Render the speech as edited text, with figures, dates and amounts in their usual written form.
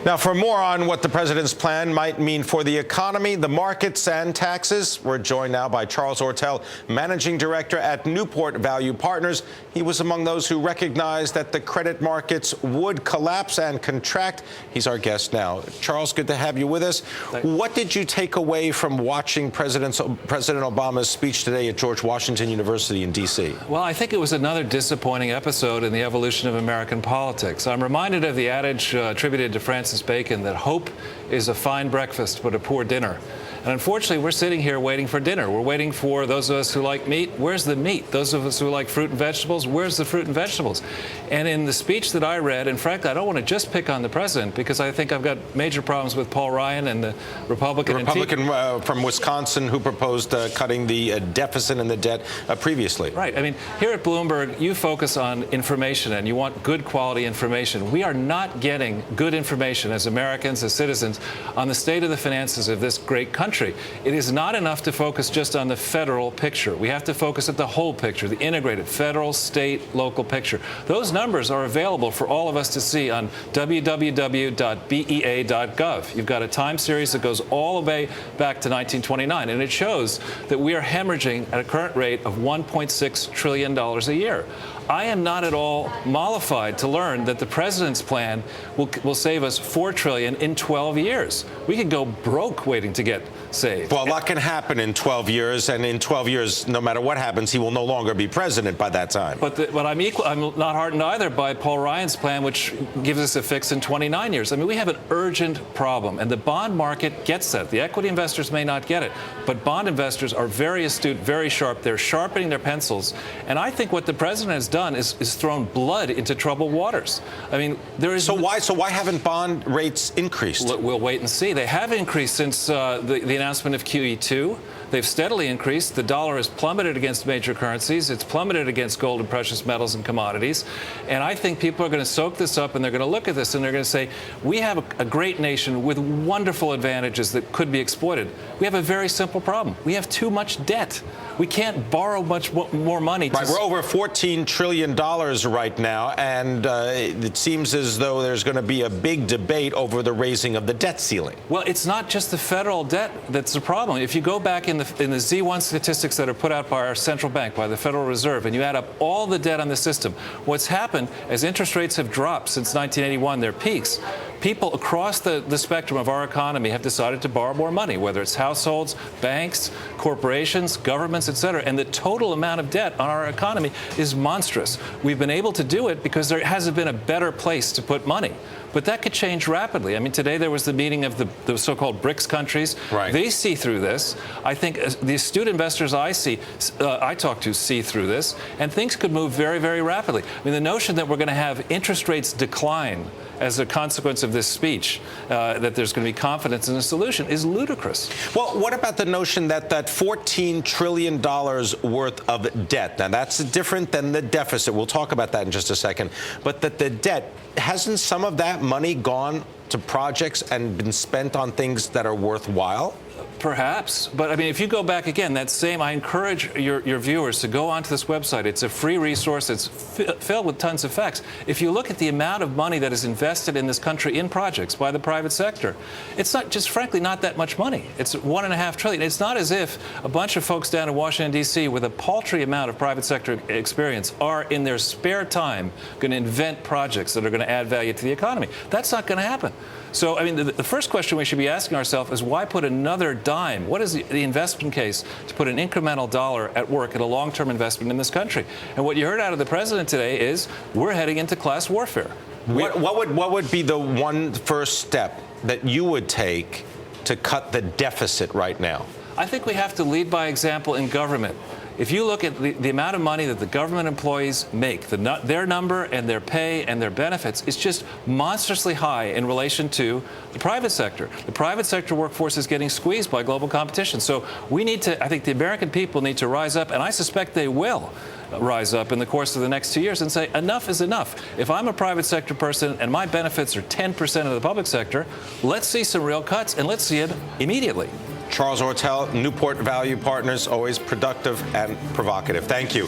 Now, for more on what the president's plan might mean for the economy, the markets, and taxes, we're joined now by Charles Ortel, managing director at Newport Value Partners. He was among those who recognized that the credit markets would collapse and contract. He's our guest now. Charles, good to have you with us. What did you take away from watching President Obama's speech today at George Washington University in D.C.? Well, I think it was another disappointing episode in the evolution of American politics. I'm reminded of the adage attributed to Francis Bacon that hope is a fine breakfast but a poor dinner. And unfortunately, we're sitting here waiting for dinner. We're waiting for those of us who like meat. Where's the meat? Those of us who like fruit and vegetables, where's the fruit and vegetables? And in the speech that I read, and frankly, I don't want to just pick on the president because I think I've got major problems with Paul Ryan and the Republican from Wisconsin who proposed cutting the deficit and the debt previously. Right. I mean, here at Bloomberg, you focus on information and you want good quality information. We are not getting good information as Americans, as citizens, on the state of the finances of this great country. It is not enough to focus just on the federal picture. We have to focus at the whole picture, the integrated federal, state, local picture. Those numbers are available for all of us to see on www.bea.gov. You've got a time series that goes all the way back to 1929, and it shows that we are hemorrhaging at a current rate of $1.6 trillion a year. I am not at all mollified to learn that the president's plan will save us $4 trillion in 12 years. We could go broke waiting to get saved. Well, a lot can happen in 12 years, and in 12 years, no matter what happens, he will no longer be president by that time. But I'm not heartened either by Paul Ryan's plan, which gives us a fix in 29 years. I mean, we have an urgent problem, and the bond market gets that. The equity investors may not get it, but bond investors are very astute, very sharp. They're sharpening their pencils, and I think what the president has done is thrown blood into troubled waters. I mean, there is... So why haven't bond rates increased? We'll wait and see. They have increased since the announcement of QE2. They've steadily increased. The dollar has plummeted against major currencies. It's plummeted against gold and precious metals and commodities. And I think people are going to soak this up, and they're going to look at this, and they're going to say, we have a great nation with wonderful advantages that could be exploited. We have a very simple problem. We have too much debt. We can't borrow much more money. Right, we're over $14 trillion right now, and it seems as though there's going to be a big debate over the raising of the debt ceiling. Well, it's not just the federal debt that's the problem. If you go back in the Z1 statistics that are put out by our central bank, by the Federal Reserve, and you add up all the debt on the system, what's happened as interest rates have dropped since 1981, their peaks, people across the spectrum of our economy have decided to borrow more money, whether it's households, banks, corporations, governments, et cetera. And the total amount of debt on our economy is monstrous. We've been able to do it because there hasn't been a better place to put money. But that could change rapidly. I mean, today there was the meeting of the so-called BRICS countries. Right. They see through this. I think the astute investors I talk to see through this, and things could move very, very rapidly. I mean, the notion that we're going to have interest rates decline as a consequence of this speech, that there's going to be confidence in a solution, is ludicrous. Well, what about the notion that $14 trillion worth of debt, now that's different than the deficit, we'll talk about that in just a second, but that the debt, hasn't some of that money gone to projects and been spent on things that are worthwhile? Perhaps. But, I mean, if you go back again, I encourage your viewers to go onto this website. It's a free resource. It's filled with tons of facts. If you look at the amount of money that is invested in this country in projects by the private sector, it's not just, frankly, not that much money. It's $1.5 trillion. It's not as if a bunch of folks down in Washington, D.C. with a paltry amount of private sector experience are, in their spare time, going to invent projects that are going to add value to the economy. That's not going to happen. So, I mean, the first question we should be asking ourselves is why put another dime? What is the investment case to put an incremental dollar at work at a long-term investment in this country? And what you heard out of the president today is we're heading into class warfare. What would be the one first step that you would take to cut the deficit right now? I think we have to lead by example in government. If you look at the amount of money that the government employees make, their number and their pay and their benefits is just monstrously high in relation to the private sector. The private sector workforce is getting squeezed by global competition. So we need to, I think the American people need to rise up, and I suspect they will rise up in the course of the next 2 years and say, enough is enough. If I'm a private sector person and my benefits are 10% of the public sector, let's see some real cuts, and let's see it immediately. Charles Ortel, Newport Value Partners, always productive and provocative. Thank you.